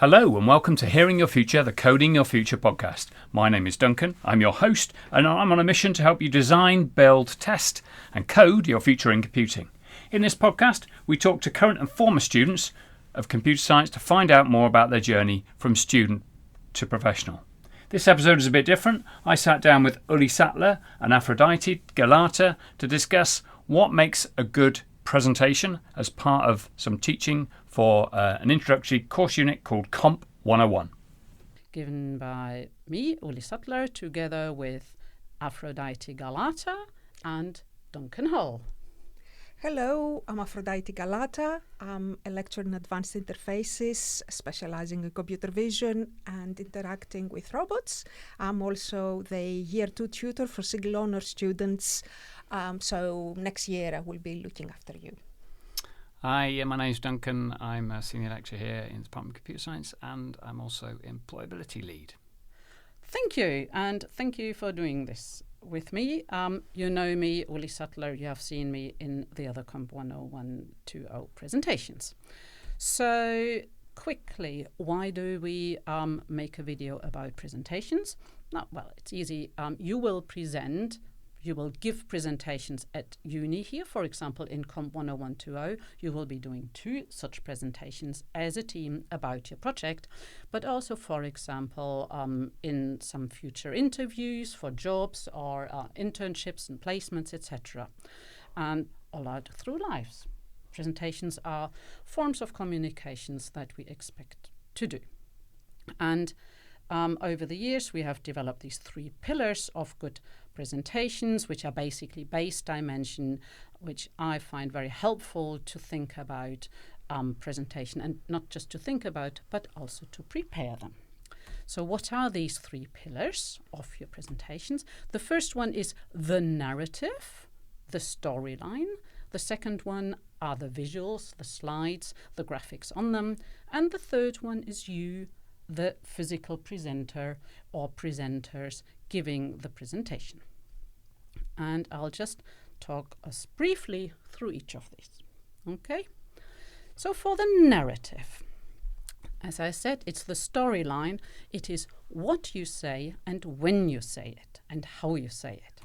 Hello and welcome to Hearing Your Future, the Coding Your Future podcast. My name is Duncan, I'm your host, and I'm on a mission to help you design, build, test and code your future in computing. In this podcast, we talk to current and former students of computer science to find out more about their journey from student to professional. This episode is a bit different. I sat down with Uli Sattler and Afrodite, Galata to discuss what makes a good presentation as part of some teaching for an introductory course unit called Comp 101. Given by me, Uli Sattler, together with Afrodite Galata and Duncan Hull. Hello, I'm Aphrodite Galata. I'm a lecturer in advanced interfaces, specializing in computer vision and interacting with robots. I'm also the year 2 tutor for single honor students. So next year I will be looking after you. Hi, my name's Duncan. I'm a senior lecturer here in the Department of Computer Science and I'm also employability lead. Thank you, and thank you for doing this with me. You know me, Uli Sattler. You have seen me in the other Comp 101-20 presentations. So quickly, why do we make a video about presentations? Well, it's easy. You will give presentations at uni here. For example, in Comp 101-20, you will be doing 2 such presentations as a team about your project, but also, for example, in some future interviews for jobs or internships and placements, etc. And all out through lives. Presentations are forms of communications that we expect to do. And over the years, we have developed these 3 pillars of good presentations, which are basically base dimension, which I find very helpful to think about presentation, and not just to think about, but also to prepare them. So what are these 3 pillars of your presentations? The first one is the narrative, the storyline. The second one are the visuals, the slides, the graphics on them. And the third one is you, the physical presenter or presenters giving the presentation. And I'll just talk us briefly through each of these. Okay? So for the narrative, as I said, it's the storyline. It is what you say and when you say it and how you say it.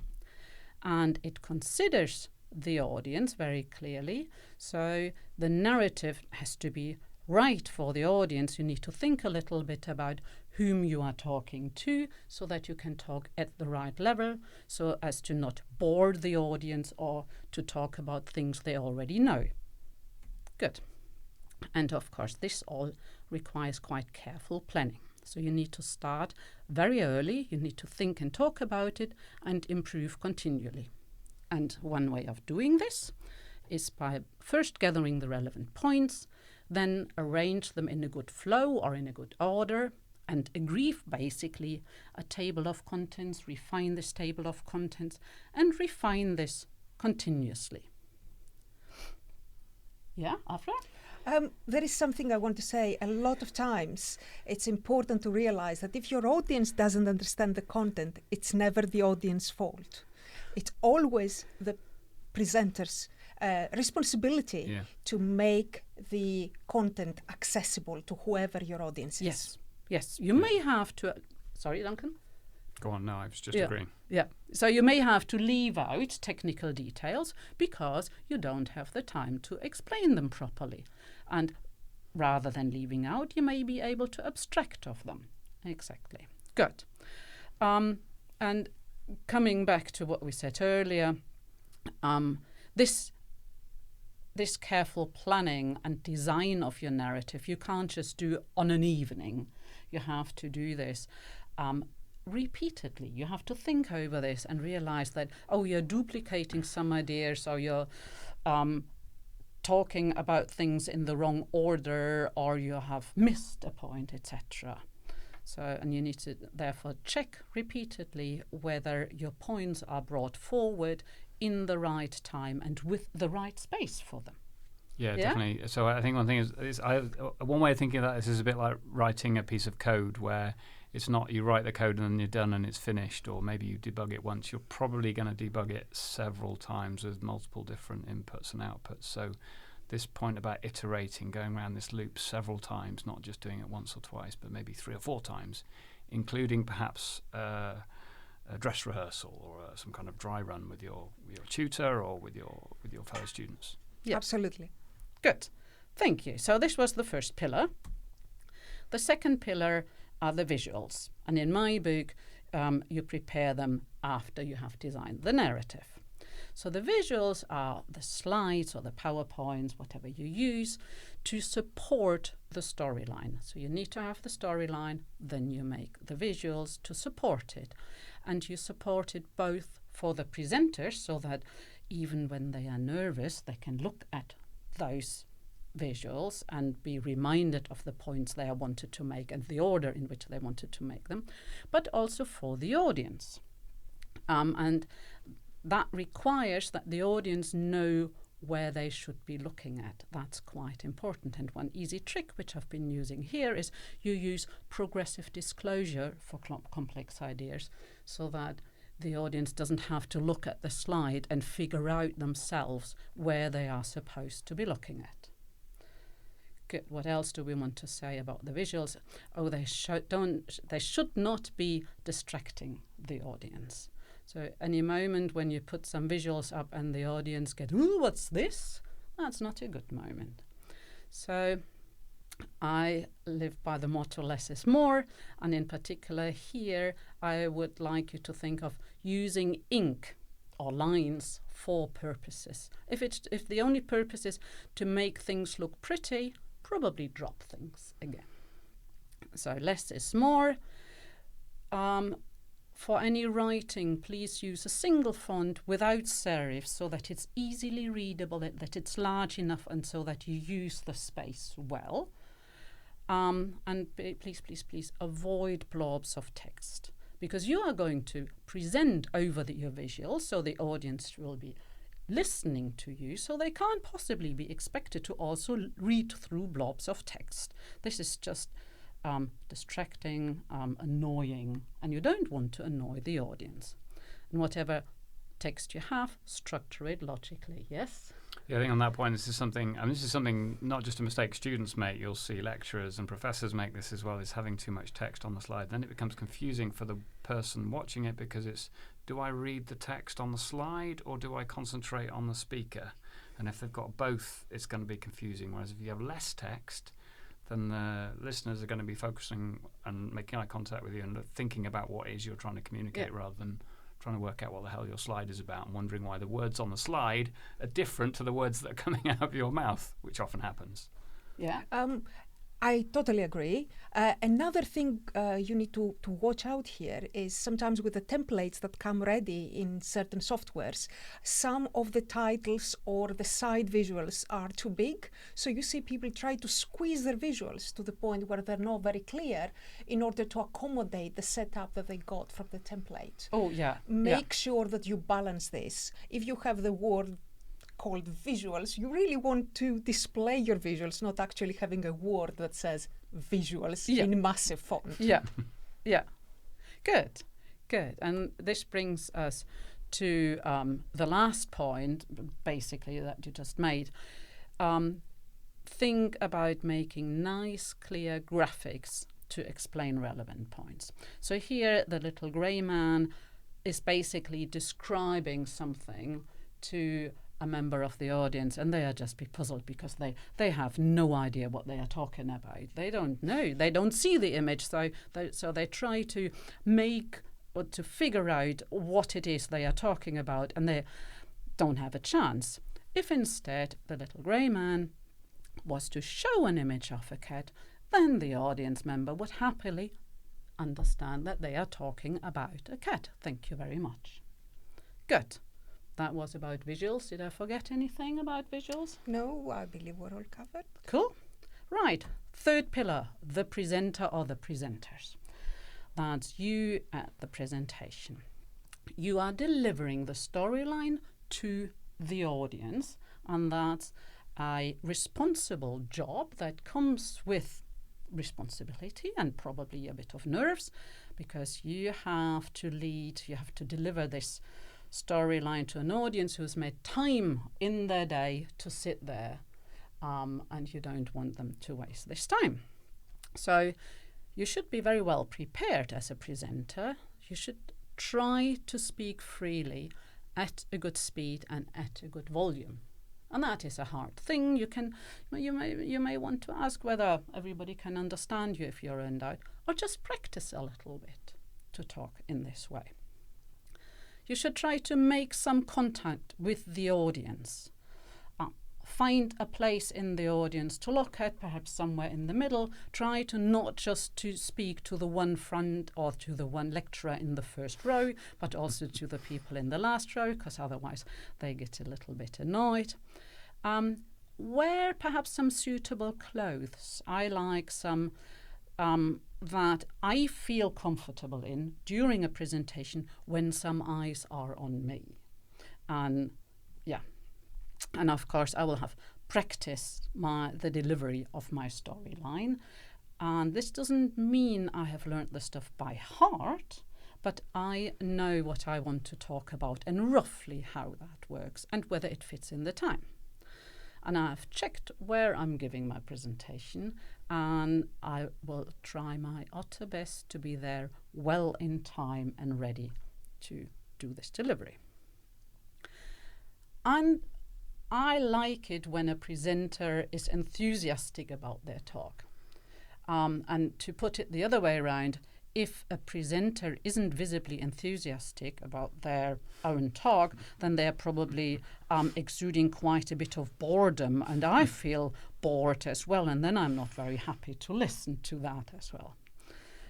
And it considers the audience very clearly. So the narrative has to be right for the audience. You need to think a little bit about whom you are talking to so that you can talk at the right level so as to not bore the audience or to talk about things they already know. Good. And of course, this all requires quite careful planning. So you need to start very early. You need to think and talk about it and improve continually. And one way of doing this is by first gathering the relevant points, then arrange them in a good flow or in a good order, and agree basically a table of contents, refine this table of contents, and refine this continuously. Yeah, Afra? There is something I want to say. A lot of times it's important to realize that if your audience doesn't understand the content, it's never the audience's fault. It's always the presenter's responsibility to make the content accessible to whoever your audience is. Yes. You may have to... Sorry, Duncan? Go on, no, I was just agreeing. Yeah, so you may have to leave out technical details because you don't have the time to explain them properly. And rather than leaving out, you may be able to abstract of them. Exactly. Good. And coming back to what we said earlier, this careful planning and design of your narrative, you can't just do on an evening. You have to do this repeatedly. You have to think over this and realize that, you're duplicating some ideas, or you're talking about things in the wrong order, or you have missed a point, etc. So, and you need to therefore check repeatedly whether your points are brought forward in the right time and with the right space for them. Yeah, definitely. So I think one thing is one way of thinking of that is a bit like writing a piece of code where it's not you write the code and then you're done and it's finished, or maybe you debug it once. You're probably going to debug it several times with multiple different inputs and outputs. So this point about iterating, going around this loop several times, not just doing it once or twice, but maybe 3 or 4 times, including perhaps a dress rehearsal or some kind of dry run with your tutor or with your fellow students. Yeah. Absolutely. Good. Thank you. So this was the first pillar. The second pillar are the visuals. And in my book, you prepare them after you have designed the narrative. So the visuals are the slides or the PowerPoints, whatever you use, to support the storyline. So you need to have the storyline, then you make the visuals to support it. And you support it both for the presenters, so that even when they are nervous, they can look at those visuals and be reminded of the points they wanted to make and the order in which they wanted to make them, but also for the audience. And that requires that the audience know where they should be looking at. That's quite important. And one easy trick which I've been using here is you use progressive disclosure for complex ideas, so that the audience doesn't have to look at the slide and figure out themselves where they are supposed to be looking at. Good. What else do we want to say about the visuals? Oh, they should not be distracting the audience. So any moment when you put some visuals up and the audience get, ooh, what's this? That's not a good moment. So I live by the motto less is more, and in particular here I would like you to think of using ink or lines for purposes. If the only purpose is to make things look pretty, probably drop things again. So less is more. For any writing, please use a single font without serif, so that it's easily readable, that it's large enough, and so that you use the space well. And please avoid blobs of text, because you are going to present over your visuals, so the audience will be listening to you, so they can't possibly be expected to also read through blobs of text. This is just distracting, annoying, and you don't want to annoy the audience. And whatever text you have, structure it logically, yes? Yeah, I think on that point, this is something not just a mistake students make. You'll see lecturers and professors make this as well, is having too much text on the slide. Then it becomes confusing for the person watching it, because it's, do I read the text on the slide or do I concentrate on the speaker? And if they've got both, it's going to be confusing. Whereas if you have less text, then the listeners are going to be focusing and making eye contact with you and thinking about what it is you're trying to communicate, rather than trying to work out what the hell your slide is about and wondering why the words on the slide are different to the words that are coming out of your mouth, which often happens. Yeah. I totally agree. Another thing you need to watch out here is sometimes with the templates that come ready in certain softwares, some of the titles or the side visuals are too big. So you see people try to squeeze their visuals to the point where they're not very clear in order to accommodate the setup that they got from the template. Oh, yeah. Make sure that you balance this. If you have the word called visuals, you really want to display your visuals, not actually having a word that says visuals in massive font. Yeah, yeah. Good. And this brings us to the last point, basically, that you just made. Think about making nice, clear graphics to explain relevant points. So here, the little grey man is basically describing something to a member of the audience, and they are just be puzzled because they have no idea what they are talking about. They don't know. They don't see the image, so they try to make or to figure out what it is they are talking about, and they don't have a chance. If instead the little grey man was to show an image of a cat, then the audience member would happily understand that they are talking about a cat. Thank you very much. Good. That was about visuals. Did I forget anything about visuals? No, I believe we're all covered. Cool. Right. Third pillar, the presenter or the presenters. That's you at the presentation. You are delivering the storyline to the audience, and that's a responsible job that comes with responsibility and probably a bit of nerves, because you have to lead, you have to deliver this storyline to an audience who's made time in their day to sit there and you don't want them to waste this time. So you should be very well prepared as a presenter. You should try to speak freely at a good speed and at a good volume. And that is a hard thing. You may want to ask whether everybody can understand you if you're in doubt, or just practice a little bit to talk in this way. You should try to make some contact with the audience. Find a place in the audience to look at, perhaps somewhere in the middle. Try to not just to speak to the one front or to the one lecturer in the first row, but also to the people in the last row, because otherwise they get a little bit annoyed. Wear perhaps some suitable clothes. I like some that I feel comfortable in during a presentation when some eyes are on me. And of course I will have practiced the delivery of my storyline. And this doesn't mean I have learned the stuff by heart, but I know what I want to talk about and roughly how that works and whether it fits in the time. And I've checked where I'm giving my presentation, and I will try my utter best to be there well in time and ready to do this delivery. And I like it when a presenter is enthusiastic about their talk. And to put it the other way around, if a presenter isn't visibly enthusiastic about their own talk, then they're probably exuding quite a bit of boredom, and I feel bored as well, and then I'm not very happy to listen to that as well.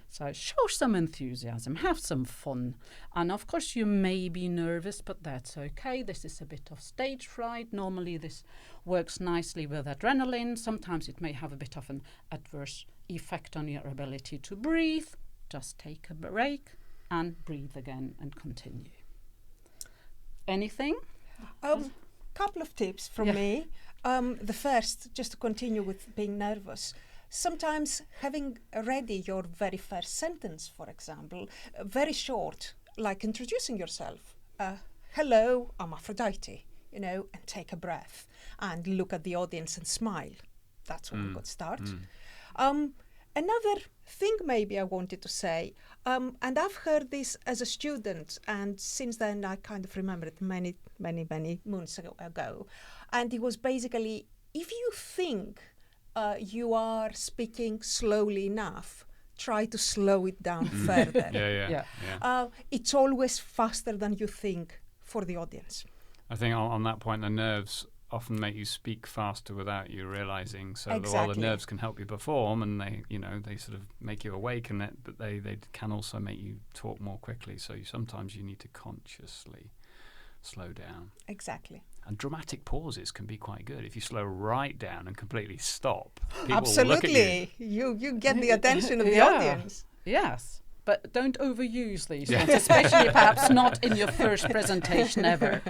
So show some enthusiasm, have some fun. And of course you may be nervous, but that's okay. This is a bit of stage fright. Normally this works nicely with adrenaline. Sometimes it may have a bit of an adverse effect on your ability to breathe. Just take a break and breathe again and continue. Anything? Couple of tips from me. The first, just to continue with being nervous. Sometimes having ready your very first sentence, for example, very short, like introducing yourself. Hello, I'm Aphrodite, and take a breath and look at the audience and smile. That's when we got start. Another thing maybe I wanted to say, and I've heard this as a student, and since then I kind of remember it many moons ago. And it was basically, if you think you are speaking slowly enough, try to slow it down further. It's always faster than you think for the audience. I think on that point, the nerves often make you speak faster without you realizing. So Exactly. while the nerves can help you perform, and they sort of make you awake, but they can also make you talk more quickly. So sometimes you need to consciously slow down. Exactly. And dramatic pauses can be quite good. If you slow right down and completely stop, people Absolutely. will look at you. You get the attention of the audience. Yes, but don't overuse these ones, especially perhaps not in your first presentation ever.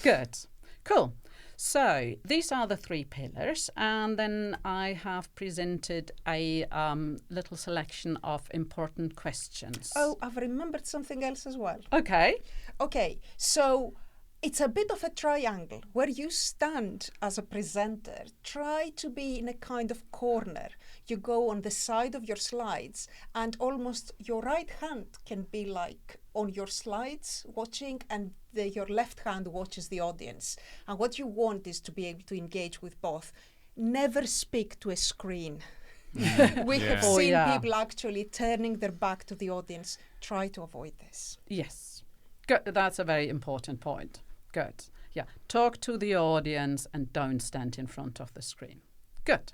Good. Cool. So these are the 3 pillars, and then I have presented a little selection of important questions. Oh, I've remembered something else as well. Okay, so it's a bit of a triangle where you stand as a presenter. Try to be in a kind of corner. You go on the side of your slides, and almost your right hand can be like on your slides watching, and your left hand watches the audience. And what you want is to be able to engage with both. Never speak to a screen. We have seen people actually turning their back to the audience. Try to avoid this. Yes, good. That's a very important point. Good. Yeah, talk to the audience and don't stand in front of the screen. Good.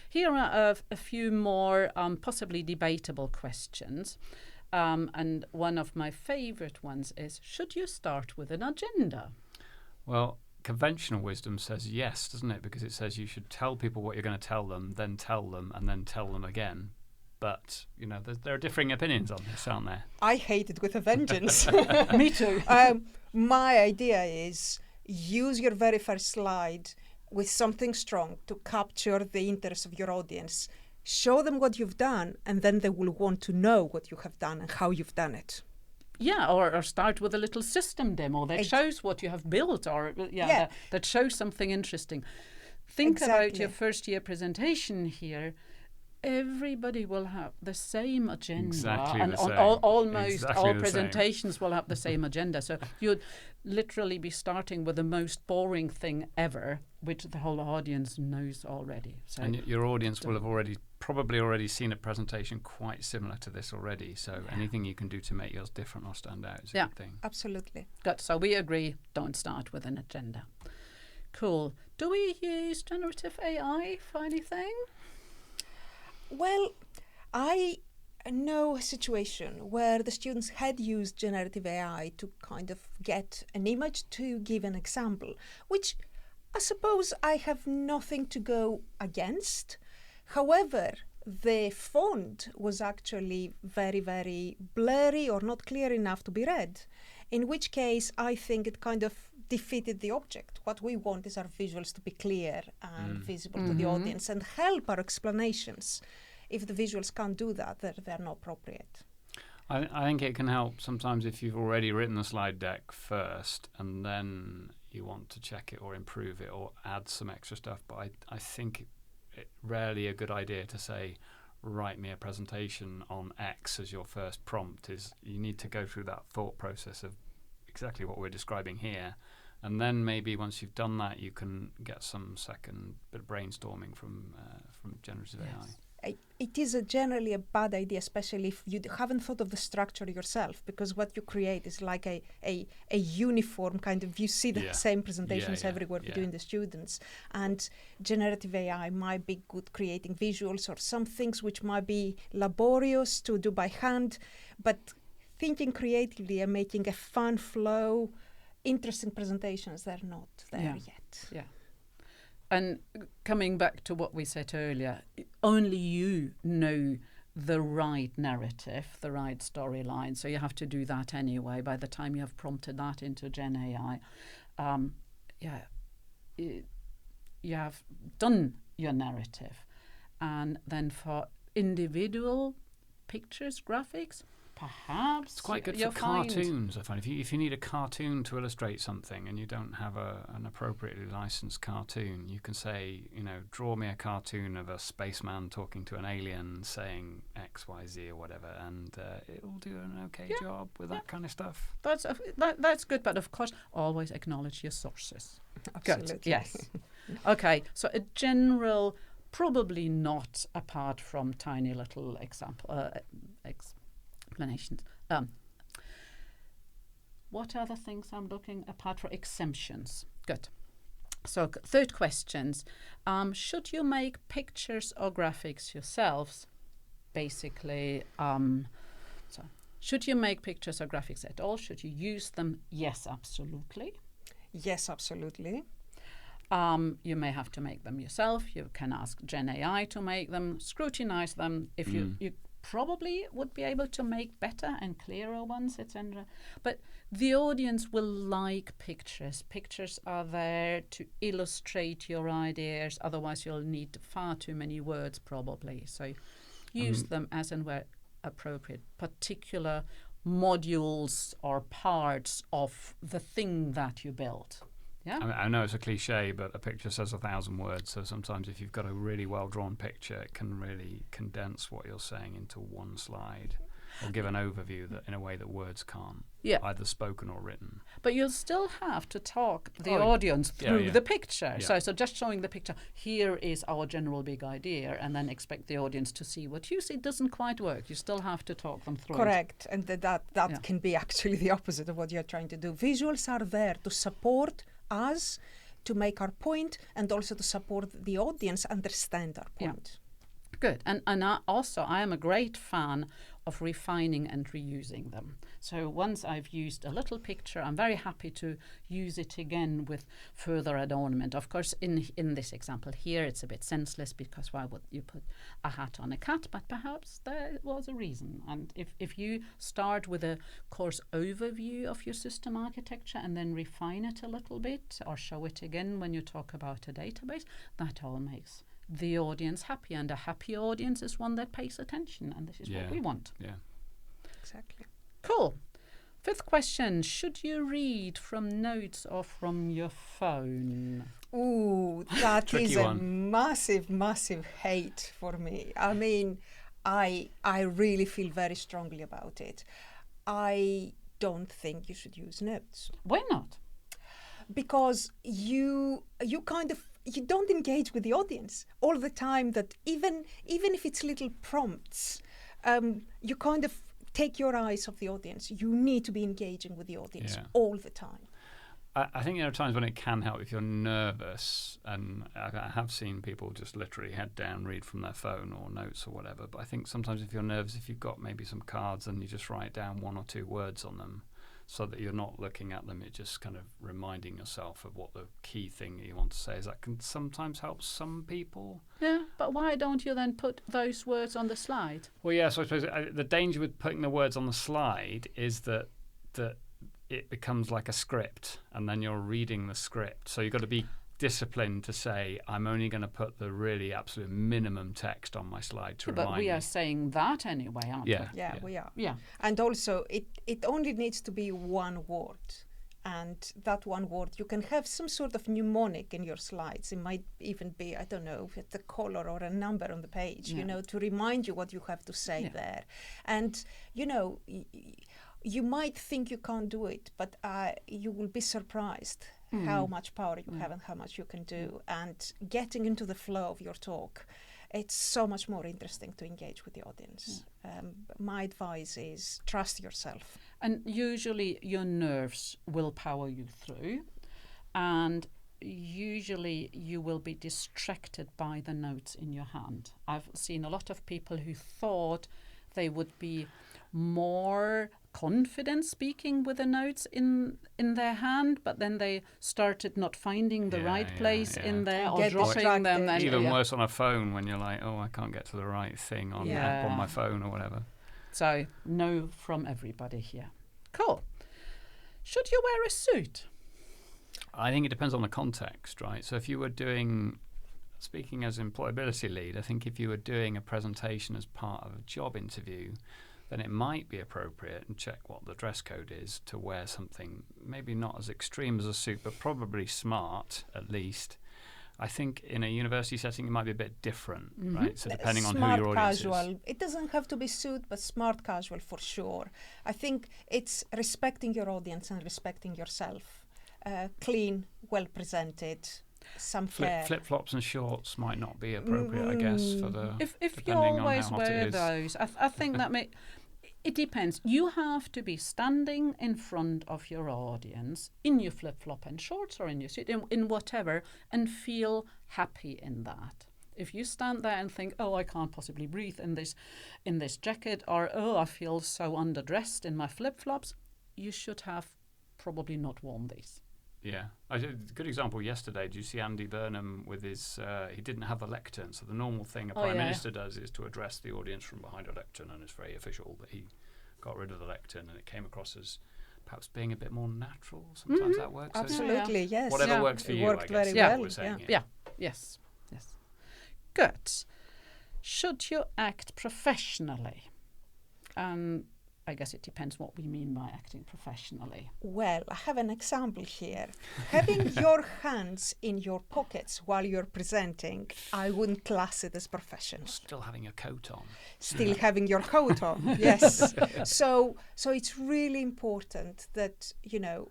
Here are a few more possibly debatable questions. And one of my favorite ones is, should you start with an agenda? Well, conventional wisdom says yes, doesn't it? Because it says you should tell people what you're going to tell them, and then tell them again. But, there are differing opinions on this, aren't there? I hate it with a vengeance. Me too. My idea is use your very first slide with something strong to capture the interest of your audience. Show them what you've done, and then they will want to know what you have done and how you've done it. Yeah, or start with a little system demo that shows what you have built, or that shows something interesting. think about Exactly. your first year presentation here. Everybody will have the same agenda, Exactly and the same. almost Exactly all the same. presentations will have the same agenda. So you'd literally be starting with the most boring thing ever, which the whole audience knows already. So And your audience will have probably already seen a presentation quite similar to this already. So anything you can do to make yours different or stand out is a good thing. Absolutely. good. So we agree. Don't start with an agenda. Cool. Do we use generative AI for anything? Well, I know a situation where the students had used generative AI to kind of get an image to give an example, which I suppose I have nothing to go against. However, the font was actually very, very blurry or not clear enough to be read, in which case I think it kind of defeated the object. What we want is our visuals to be clear and visible to the audience and help our explanations. If the visuals can't do that, they're not appropriate. I think it can help sometimes if you've already written the slide deck first and then you want to check it or improve it or add some extra stuff. But I think it's rarely a good idea to say, write me a presentation on X as your first prompt. Is you need to go through that thought process of exactly what we're describing here. And then maybe once you've done that, you can get some second bit of brainstorming from generative AI. It is generally a bad idea, especially if you haven't thought of the structure yourself, because what you create is like a uniform kind of, you see the same presentations everywhere between the students. And generative AI might be good creating visuals or some things which might be laborious to do by hand, but thinking creatively and making a fun flow, interesting presentations, they're not there yet. Yeah. And coming back to what we said earlier, only you know the right narrative, the right storyline. So you have to do that anyway. By the time you have prompted that into Gen AI, you have done your narrative. And then for individual pictures, graphics, perhaps it's quite good for cartoons. I find if you need a cartoon to illustrate something and you don't have an appropriately licensed cartoon, you can say, draw me a cartoon of a spaceman talking to an alien saying X, Y, Z or whatever, and it will do an okay job with that kind of stuff. That's good, but of course, always acknowledge your sources. Absolutely. Good. Yes. Okay. So a general, probably not apart from tiny little explanations. What other things I'm looking apart from exemptions? Good. So third questions. Should you make pictures or graphics yourselves? Basically, should you make pictures or graphics at all? Should you use them? Yes, absolutely. Yes, absolutely. You may have to make them yourself. You can ask Gen AI to make them, scrutinize them. If you probably would be able to make better and clearer ones, etc. But the audience will like pictures. Pictures are there to illustrate your ideas. Otherwise, you'll need far too many words, probably. So use them as and where appropriate. Particular modules or parts of the thing that you built. Yeah. I know it's a cliche, but a picture says 1,000 words. So sometimes if you've got a really well-drawn picture, it can really condense what you're saying into one slide or give an overview that in a way that words can't, either spoken or written. But you'll still have to talk the audience through the picture. Yeah. So just showing the picture, here is our general big idea, and then expect the audience to see what you see doesn't quite work. You still have to talk them through Correct. And that can be actually the opposite of what you're trying to do. Visuals are there to support us, to make our point, and also to support the audience understand our point. Good. And I am a great fan of refining and reusing them. So once I've used a little picture, I'm very happy to use it again with further adornment. Of course, in this example here, it's a bit senseless because why would you put a hat on a cat? But perhaps there was a reason. And if you start with a course overview of your system architecture and then refine it a little bit or show it again when you talk about a database, that all makes the audience happy, and a happy audience is one that pays attention, and this is what we want. Yeah, exactly. Cool. Fifth question, should you read from notes or from your phone? Ooh, that Tricky is a one. massive hate for me. I mean, I really feel very strongly about it. I don't think you should use notes Why not? because you don't engage with the audience all the time. That even if it's little prompts, you kind of take your eyes off the audience. You need to be engaging with the audience all the time. I think there are times when it can help if you're nervous, and I have seen people just literally head down, read from their phone or notes or whatever. But I think sometimes if you're nervous, if you've got maybe some cards and you just write down 1 or 2 words on them so that you're not looking at them, it's just kind of reminding yourself of what the key thing that you want to say is. That can sometimes help some people. Yeah, but why don't you then put those words on the slide? Well, yeah, so I suppose the danger with putting the words on the slide is that it becomes like a script, and then you're reading the script. So you've got to be disciplined to say, I'm only going to put the really absolute minimum text on my slide to remind me. But we are saying that anyway, aren't Yeah. Yeah, Yeah. we are. we? Yeah. And also, it only needs to be one word. And that one word, you can have some sort of mnemonic in your slides. It might even be, I don't know, if it's a color or a number on the page, you know, to remind you what you have to say there. And, you know, you might think you can't do it, but you will be surprised how much power you have and how much you can do. And getting into the flow of your talk, it's so much more interesting to engage with the audience. My advice is trust yourself. And usually your nerves will power you through, and usually you will be distracted by the notes in your hand. I've seen a lot of people who thought they would be more confident speaking with the notes in their hand, but then they started not finding the right place in there or Get dropping them. distracted. Even worse on a phone when you're like, oh, I can't get to the right thing on my phone or whatever. So no from everybody here. Cool. Should you wear a suit? I think it depends on the context, right? So if you were speaking as employability lead, I think if you were doing a presentation as part of a job interview, then it might be appropriate, and check what the dress code is, to wear something maybe not as extreme as a suit, but probably smart at least. I think in a university setting it might be a bit different, right? So depending on who your audience casual. is. It doesn't have to be suit, but smart casual for sure. I think it's respecting your audience and respecting yourself. Clean, well presented, some care. Flip-flops and shorts might not be appropriate, I guess, for the If you depending always on how hot wear it is. those, I think that it depends. You have to be standing in front of your audience in your flip-flop and shorts or in your suit, in whatever, and feel happy in that. If you stand there and think, oh, I can't possibly breathe in this jacket, or oh, I feel so underdressed in my flip-flops, you should have probably not worn these. Yeah, I did a good example yesterday. Did you see Andy Burnham with his? He didn't have a lectern, so the normal thing a prime minister does is to address the audience from behind a lectern, and it's very official. But he got rid of the lectern, and it came across as perhaps being a bit more natural. Sometimes that works. Absolutely, yes. Whatever works for it you, worked I guess. very is what well. we're saying here. Yeah. Yes. Good. Should you act professionally? I guess it depends what we mean by acting professionally. Well, I have an example here. Having your hands in your pockets while you're presenting, I wouldn't class it as professional. Still having your coat on. Still having your coat on, yes. So it's really important that, you know,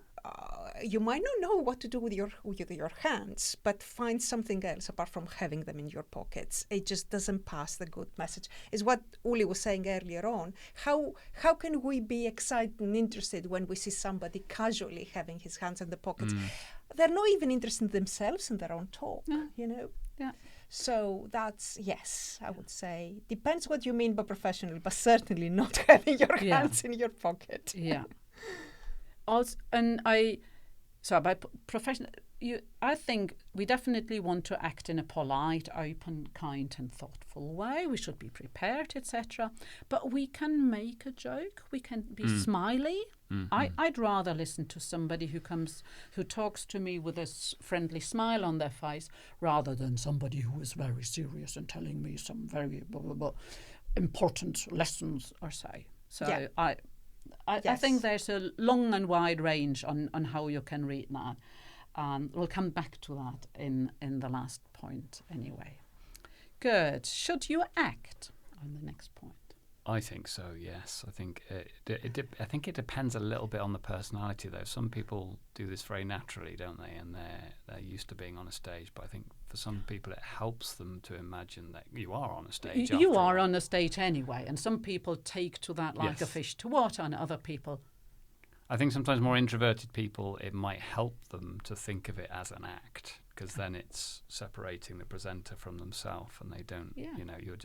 you might not know what to do with your hands, but find something else apart from having them in your pockets. It just doesn't pass the good message. Is what Uli was saying earlier on. How can we be excited and interested when we see somebody casually having his hands in the pockets? They're not even interested in themselves in their own talk, you know? Yeah. So that's, yes, I would say. Depends what you mean by professional, but certainly not having your hands in your pocket. Yeah. Also, by professional, I think we definitely want to act in a polite, open, kind and thoughtful way. We should be prepared, etc. But we can make a joke. We can be smiley. I'd rather listen to somebody who talks to me with a friendly smile on their face rather than somebody who is very serious and telling me some very important lessons or say. So I think there's a long and wide range on how you can read that. We'll come back to that in the last point anyway. Good. Should you act on the next point? I think so, yes. I think it depends a little bit on the personality, though. Some people do this very naturally, don't they? And they're used to being on a stage. But I think for some people it helps them to imagine that you are on a stage. You are on a stage anyway. And some people take to that like a fish to water, and other people... I think sometimes more introverted people, it might help them to think of it as an act, because then it's separating the presenter from themselves, and they don't, you're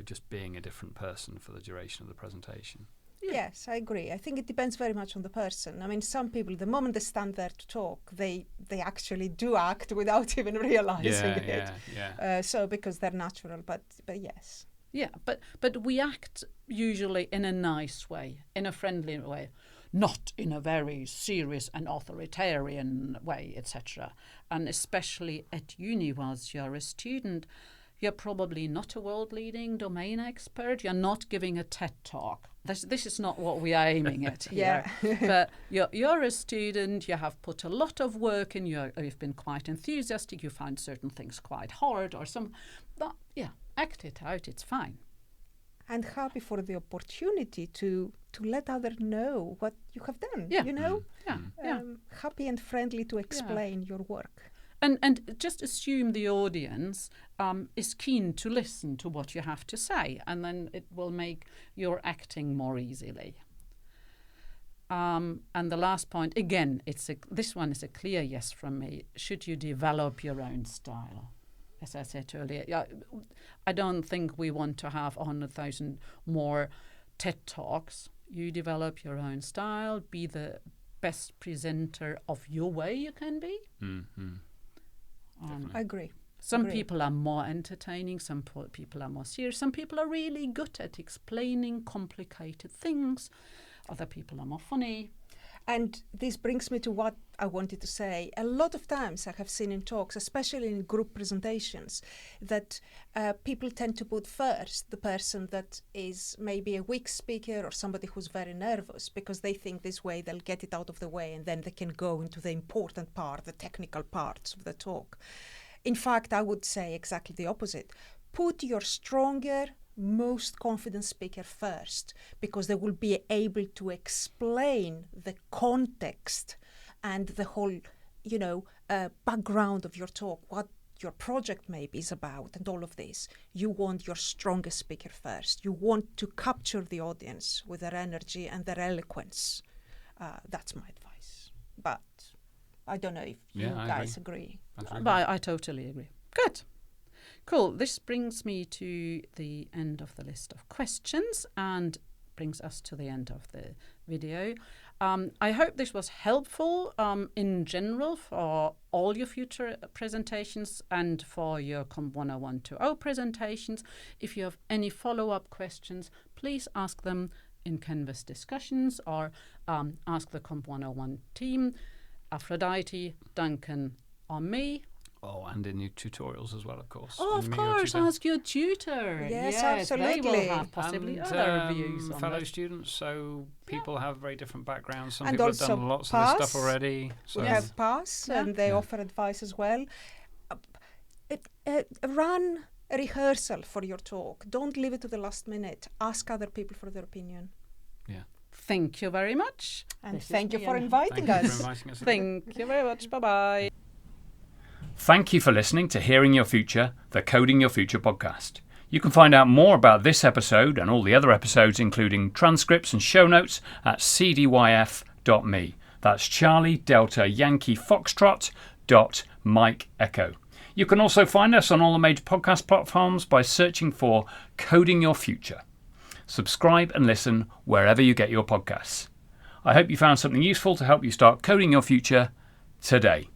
just being a different person for the duration of the presentation. Yes, I agree. I think it depends very much on the person. I mean, some people, the moment they stand there to talk, they actually do act without even realizing it. So because they're natural, but yes. Yeah, but we act usually in a nice way, in a friendly way, not in a very serious and authoritarian way, etc. And especially at uni, whilst you're a student, you're probably not a world-leading domain expert. You're not giving a TED talk. This is not what we are aiming at here. But you're a student. You have put a lot of work in. You've been quite enthusiastic. You found certain things quite hard, or some. But act it out. It's fine. And happy for the opportunity to let others know what you have done. Yeah. You know. Happy and friendly to explain your work. And just assume the audience is keen to listen to what you have to say, and then it will make your acting more easily. And the last point, again, this one is a clear yes from me. Should you develop your own style? As I said earlier, I don't think we want to have 100,000 more TED Talks. You develop your own style, be the best presenter of your way you can be. Mm-hmm. I agree. Some people are more entertaining, some people are more serious, some people are really good at explaining complicated things, other people are more funny. And this brings me to what I wanted to say. A lot of times I have seen in talks, especially in group presentations, that people tend to put first the person that is maybe a weak speaker or somebody who's very nervous, because they think this way they'll get it out of the way and then they can go into the important part, the technical parts of the talk. In fact, I would say exactly the opposite. Put your stronger, most confident speaker first, because they will be able to explain the context and the whole, background of your talk, what your project maybe is about, and all of this. You want your strongest speaker first. You want to capture the audience with their energy and their eloquence. That's my advice. But I don't know if you guys agree. But I totally agree. Good. Cool. This brings me to the end of the list of questions and brings us to the end of the video. I hope this was helpful in general for all your future presentations and for your Comp 101-2.0 presentations. If you have any follow-up questions, please ask them in Canvas discussions or ask the Comp 101 team, Afrodite, Duncan, or me. Oh, and in your tutorials as well, of course. Oh, of course, ask your tutor. Yes, absolutely. They will have possibly other views on fellow that. students, so people have very different backgrounds. Some And people have also done lots of this stuff already. So. We have PASS, and they offer advice as well. Run a rehearsal for your talk. Don't leave it to the last minute. Ask other people for their opinion. Yeah. Thank you very much. And thank you for inviting us. Thank you very much. Bye-bye. Thank you for listening to Hearing Your Future, the Coding Your Future podcast. You can find out more about this episode and all the other episodes, including transcripts and show notes, at cdyf.me. That's Charlie Delta Yankee Foxtrot Mike Echo. You can also find us on all the major podcast platforms by searching for Coding Your Future. Subscribe and listen wherever you get your podcasts. I hope you found something useful to help you start coding your future today.